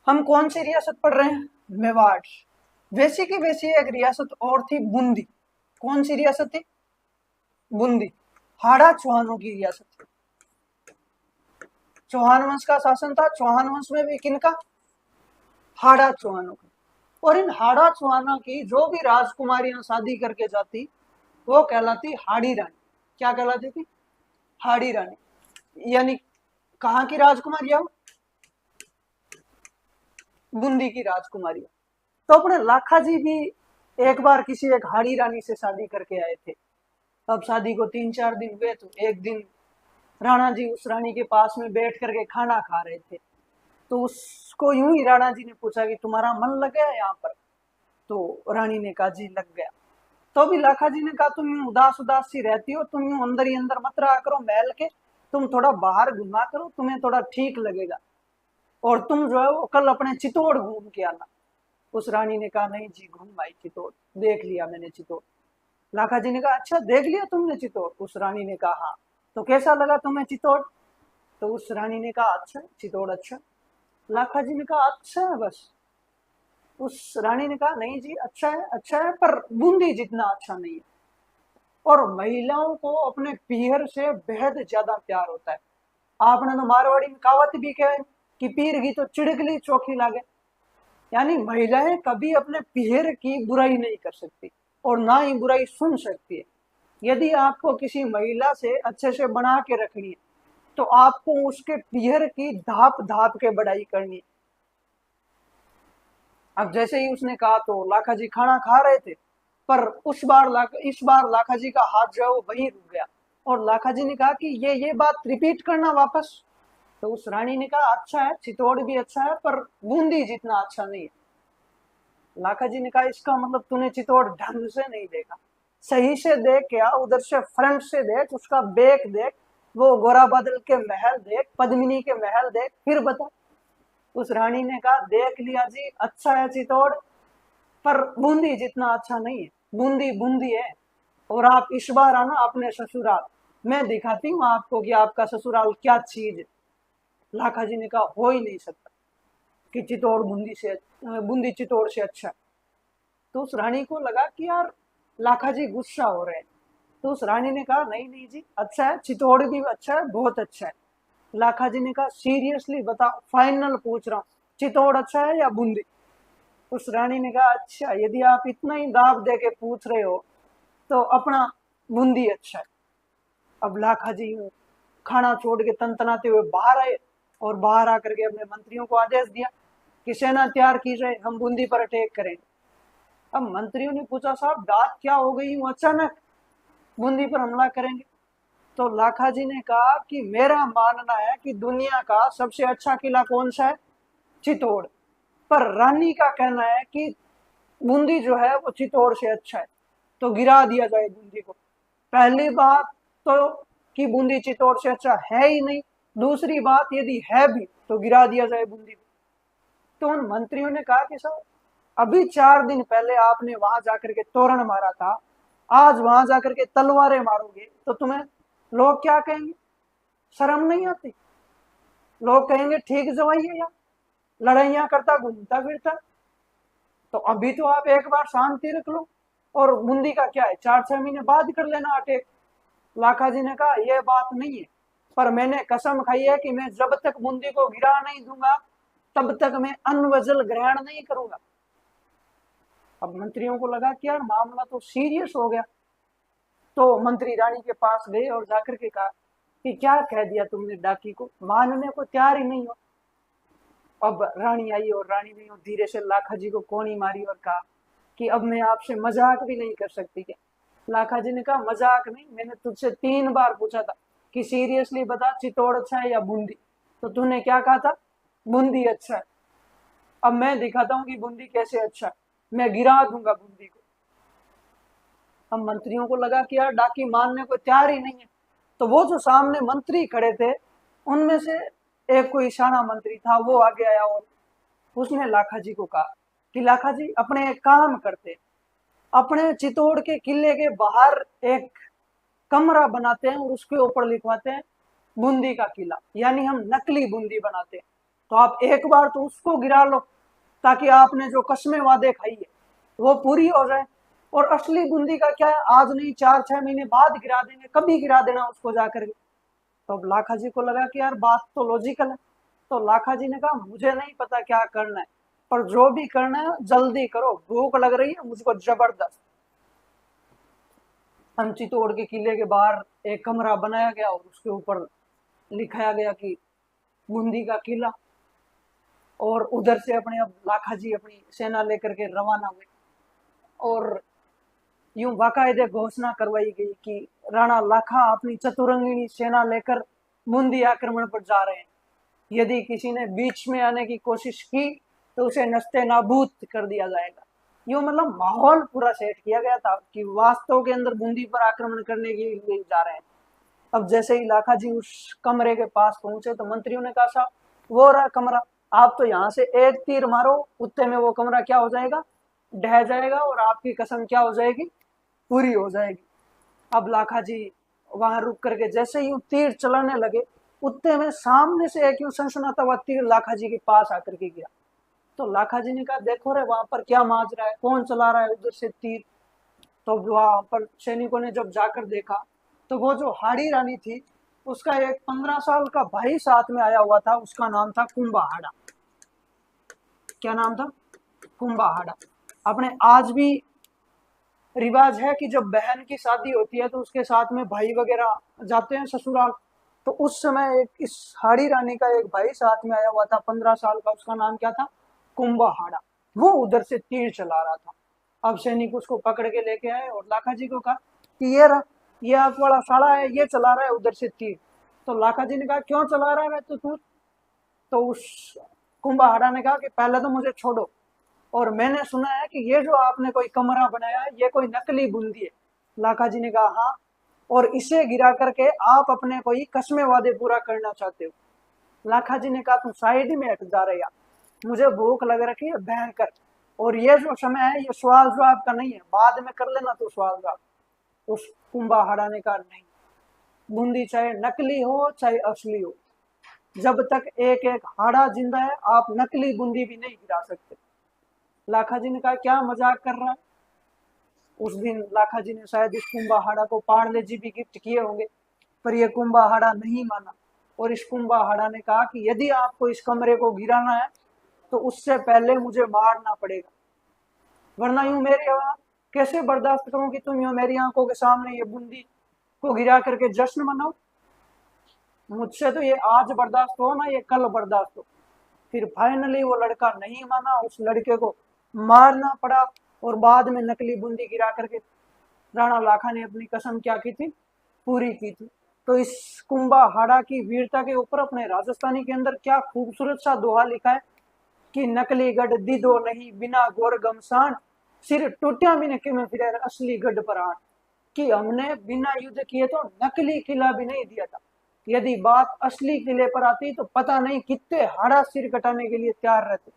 हम कौन सी रियासत पढ़ रहे हैं? मेवाड़। वैसी की वैसी एक रियासत और थी, बूंदी। कौन सी रियासत थी? बूंदी। हाड़ा चौहानों की रियासत थी। चौहान वंश का शासन था। चौहान वंश में भी किनका? हाड़ा चौहानों का। और इन हाड़ा चौहानों की जो भी राजकुमारियां शादी करके जाती, वो कहलाती हाड़ी रानी। क्या कहलाती थी? हाड़ी रानी। यानी कहाँ की राजकुमारियां? बूंदी की राजकुमारियां। तो अपने लाखा जी भी एक बार किसी एक हाड़ी रानी से शादी करके आए थे। अब शादी को 3-4 दिन हुए, तो एक दिन राणा जी उस रानी के पास में बैठ करके खाना खा रहे थे। तो उसको यूं ही राणा जी ने पूछा कि तुम्हारा मन लग गया यहाँ पर? तो रानी ने कहा जी लग गया। तो भी लाखा जी ने कहा तुम यूं उदास उदास सी रहती हो, तुम यूं अंदर ही अंदर मत रहा करो महल के, तुम थोड़ा बाहर घुमा करो, तुम्हें थोड़ा ठीक लगेगा। और तुम जो है वो कल अपने चित्तौड़ घूम के आना। उस रानी ने कहा नहीं जी, घूम आई चित्तौड़, देख लिया मैंने चित्तौड़। लाखा जी ने कहा अच्छा देख लिया तुमने चित्तौड़? उस रानी ने कहा हाँ। तो कैसा लगा तुम्हें चित्तौड़? तो उस रानी ने कहा अच्छा चित्तौड़ अच्छा। लाखा जी ने कहा अच्छा है बस। उस रानी ने कहा नहीं जी अच्छा है पर बूंदी जितना अच्छा नहीं है। और महिलाओं को अपने पीहर से बेहद ज्यादा प्यार होता है। आपने तो मारवाड़ी में कहावत भी कहे कि पीर की तो चिड़कली चोखी लागे। यानी महिलाएं कभी अपने पीहर की बुराई नहीं कर सकती और ना ही बुराई सुन सकती है। यदि आपको किसी महिला से अच्छे से बना के रखनी है, तो आपको उसके पीहर की धाप धाप के बड़ाई करनी है। अब जैसे ही उसने कहा तो लाखा जी खाना खा रहे थे, पर इस बार लाखा जी का हाथ जो है वो वहीं रुक गया। और लाखा जी ने कहा कि ये बात रिपीट करना वापस। तो उस रानी ने कहा अच्छा है चित्तौड़ भी अच्छा है पर बूंदी जितना अच्छा नहीं है। लाखा जी ने कहा इसका मतलब तूने चित्तौड़ ढंग से नहीं देखा। सही से देख, क्या उधर से फ्रंट से देख, उसका बैक देख, वो गोरा बादल के महल देख, पद्मिनी के महल देख, फिर बता। उस रानी ने कहा देख लिया जी, अच्छा है चित्तौड़, पर बूंदी जितना अच्छा नहीं है। बूंदी बूंदी है। और आप इस बार आना अपने ससुराल, मैं दिखाती हूँ आपको कि आपका ससुराल क्या चीज है। लाखा जी ने कहा हो ही नहीं सकता कि चित्तौड़ बूंदी चित्तौड़ से अच्छा है। तो उस रानी को लगा कि यार लाखा जी गुस्सा हो रहे हैं। तो उस रानी ने कहा नहीं नहीं जी अच्छा है, चित्तौड़ भी अच्छा है, बहुत अच्छा है। लाखा जी ने कहा सीरियसली बता, फाइनल पूछ रहा हूँ, चित्तौड़ अच्छा है या बूंदी? उस रानी ने कहा अच्छा यदि आप इतना ही दाब दे के पूछ रहे हो तो अपना बूंदी अच्छा है। अब लाखा जी खाना छोड़ के तनतनाते हुए बाहर आए और बाहर आकर के अपने मंत्रियों को आदेश दिया कि सेना तैयार की जाए, हम बूंदी पर अटैक करेंगे। अब मंत्रियों ने पूछा साहब बात क्या हो गई हूँ अचानक बूंदी पर हमला करेंगे? तो लाखा जी ने कहा कि मेरा मानना है कि दुनिया का सबसे अच्छा किला कौन सा है? चित्तौड़। पर रानी का कहना है कि बूंदी जो है वो चित्तौड़ से अच्छा है, तो गिरा दिया जाए बूंदी को। पहली बात तो कि बूंदी चित्तौड़ से अच्छा है ही नहीं। दूसरी बात यदि है भी तो गिरा दिया जाए बूंदी को। तो उन मंत्रियों ने कहा कि सर अभी 4 दिन पहले आपने वहां जाकर के तोरण मारा था, आज वहां जाकर के तलवारें मारोगे तो तुम्हें लोग क्या कहेंगे? शर्म नहीं आती? लोग कहेंगे ठीक जवाई है यार, लड़ाइयां करता घूमता फिरता। तो अभी तो आप एक बार शांति रख लो, और बूंदी का क्या है, 4-6 महीने बाद कर लेना अटैक। लाखा जी ने कहा यह बात नहीं है, पर मैंने कसम खाई है कि मैं जब तक बूंदी को गिरा नहीं दूंगा तब तक मैं अन्न व जल ग्रहण नहीं करूंगा। अब मंत्रियों को लगा कि यार मामला तो सीरियस हो गया। तो मंत्री रानी के पास गए और जाकर के कहा कि क्या कह दिया तुमने डाकी को, मानने को तैयार ही नहीं हो। अब रानी आई और रानी ने धीरे से लाखा जी को कोनी मारी और कहा कि अब मैं आपसे मजाक भी नहीं कर सकती क्या? लाखा जी ने कहा मजाक नहीं, मैंने तुझसे 3 बार पूछा था कि सीरियसली बता चित्तौड़ अच्छा है या बूंदी, तो तूने क्या कहा था? बूंदी अच्छा है। अब मैं दिखाता हूँ कि बूंदी कैसे अच्छा है, मैं गिरा दूंगा बूंदी को। अब मंत्रियों को लगा कि यार डाकी मानने को तैयार ही नहीं है। तो वो जो सामने मंत्री खड़े थे उनमें से एक कोई शाना मंत्री था, वो आगे आया और उसने लाखा जी को कहा कि लाखा जी अपने एक काम करते, अपने चित्तौड़ के किले के बाहर एक कमरा बनाते हैं और उसके ऊपर लिखवाते हैं बूंदी का किला, यानी हम नकली बूंदी बनाते हैं। तो आप एक बार तो उसको गिरा लो, ताकि आपने जो कस्में वादे खाई है वो पूरी हो जाए। और असली बूंदी का क्या है, आज नहीं 4-6 महीने बाद गिरा देंगे, कभी गिरा देना उसको जाकर के। तो अब लाखा जी को लगा कि यार बात तो लॉजिकल है। तो लाखा जी ने कहा मुझे नहीं पता क्या करना है, पर जो भी करना है जल्दी करो, भूख लग रही है मुझको जबरदस्त। चित्तौड़ के किले के बाहर एक कमरा बनाया गया और उसके ऊपर लिखाया गया कि बूंदी का किला। और उधर से अपने अब लाखा जी अपनी सेना लेकर के रवाना हुए और यूं बाकायदे घोषणा करवाई गई कि राणा लाखा अपनी चतुरंगिणी सेना लेकर बूंदी आक्रमण पर जा रहे हैं। यदि किसी ने बीच में आने की कोशिश की तो उसे नस्ते नाबूद कर दिया जाएगा। यूं मतलब माहौल पूरा सेट किया गया था कि वास्तव के अंदर बूंदी पर आक्रमण करने के लिए जा रहे हैं। अब जैसे ही लाखा जी उस कमरे के पास पहुंचे तो मंत्रियों ने कहा साहब वो रहा कमरा, आप तो यहाँ से एक तीर मारो उत्ते में वो कमरा क्या हो जाएगा, ढह जाएगा और आपकी कसम क्या हो जाएगी, पूरी हो जाएगी। अब लाखा जी वहां रुक करके जैसे ही तीर चलाने लगे, उत्ते में सामने से एक यूं सनसनाता हुआ तीर लाखा जी के पास आकर के गिरा। तो लाखा जी ने कहा देखो रे वहां पर क्या माज रहा है, कौन चला रहा है उधर से तीर। तो वहां पर सैनिकों ने जब जाकर देखा तो वो जो हाड़ी रानी थी उसका एक 15 साल का भाई साथ में आया हुआ था, उसका नाम था कुंभाहाड़ा। क्या नाम था, कुंभाहाड़ा। अपने आज भी रिवाज है कि जब बहन की शादी होती है तो उसके साथ में भाई वगैरह जाते हैं ससुराल। तो उस समय एक इस हाड़ी रानी का एक भाई साथ में आया हुआ था 15 साल का, उसका नाम क्या था, कुंभाहाड़ा। वो उधर से तीर चला रहा था। अब सैनिक उसको पकड़ के लेके आए और लाखा जी को कहा कि ये रहा, ये आप वाला साला है, ये चला रहा है उधर से तीर। तो लाखा जी ने कहा क्यों चला रहा है तू। तो उस कुंभाहाड़ा ने कहा कि पहले तो मुझे छोड़ो, और मैंने सुना है कि ये जो आपने कोई कमरा बनाया है ये कोई नकली बूंदी है। लाखा जी ने कहा हाँ, और इसे गिरा करके आप अपने कोई कस्मे वादे पूरा करना चाहते हो। लाखा जी ने कहा तुम साइड में हट जा रहे यार, मुझे भूख लग रखी है भयंकर, और ये जो समय है ये सवाल जवाब का नहीं है, बाद में कर लेना तो सवाल जवाब। उस कुंभाहाड़ा ने कहा नहीं, बूंदी चाहे नकली हो चाहे असली हो, जब तक एक एक हाड़ा जिंदा है आप नकली बूंदी भी नहीं गिरा सकते। लाखा जी ने कहा क्या मजाक कर रहा है। उस दिन लाखा जी ने शायद इस कुंभाहाड़ा को पार्ले जी भी गिफ्ट किए होंगे, पर यह कुंभाहाड़ा नहीं माना। और इस कुंभाहाड़ा ने कहा कि यदि आपको इस कमरे को गिराना है तो उससे पहले मुझे मारना पड़ेगा, वरना यूं मेरी कैसे बर्दाश्त करूं कि तुम यूं मेरी आंखों के सामने ये बूंदी को गिरा करके जश्न मनाओ। मुझसे तो ये आज बर्दाश्त हो ना ये कल बर्दाश्त हो। फिर फाइनली वो लड़का नहीं माना, उस लड़के को मारना पड़ा और बाद में नकली बूंदी गिरा करके राणा लाखा ने अपनी कसम क्या की थी, पूरी की थी। तो इस कुंभाहाड़ा की वीरता के ऊपर अपने राजस्थानी के अंदर क्या खूबसूरत सा दोहा लिखा है कि नकली गढ़ दीदो नहीं बिना गोर गमसान, सिर टूटिया भी ने में फिर असली गढ़ पर आन। कि हमने बिना युद्ध किए तो नकली किला भी नहीं दिया था, यदि बात असली किले पर आती तो पता नहीं कितने हाड़ा सिर कटाने के लिए तैयार रहते।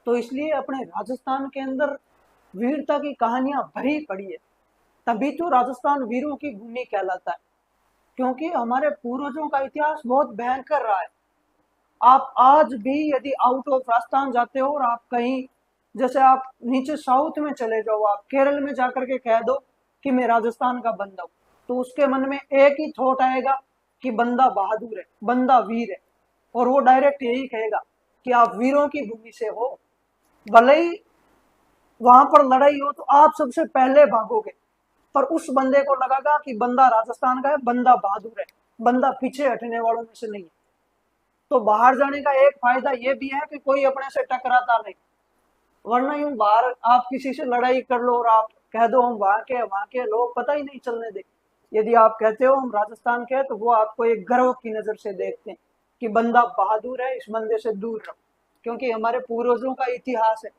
तो इसलिए अपने राजस्थान के अंदर वीरता की कहानियां भरी पड़ी है, तभी तो राजस्थान वीरों की भूमि कहलाता है, क्योंकि हमारे पूर्वजों का इतिहास बहुत भयंकर रहा है। आप आज भी यदि आउट ऑफ राजस्थान जाते हो और आप कहीं जैसे आप नीचे साउथ में चले जाओ, आप केरल में जाकर के कह दो कि मैं राजस्थान का बंदा हूं, तो उसके मन में एक ही थॉट आएगा कि बंदा बहादुर है, बंदा वीर है, और वो डायरेक्ट यही कहेगा कि आप वीरों की भूमि से हो। भले ही वहां पर लड़ाई हो तो आप सबसे पहले भागोगे, पर उस बंदे को लगेगा कि बंदा राजस्थान का है, बंदा बहादुर है, बंदा पीछे हटने वालों में से नहीं है। तो बाहर जाने का एक फायदा ये भी है कि कोई अपने से टकराता नहीं, वरना यूं बाहर आप किसी से लड़ाई कर लो और आप कह दो हम वहां के लोग पता ही नहीं चलने दे। यदि आप कहते हो हम राजस्थान के हैं तो वो आपको एक गर्व की नजर से देखते हैं कि बंदा बहादुर है, इस बंदे से दूर रहो, क्योंकि हमारे पूर्वजों का इतिहास है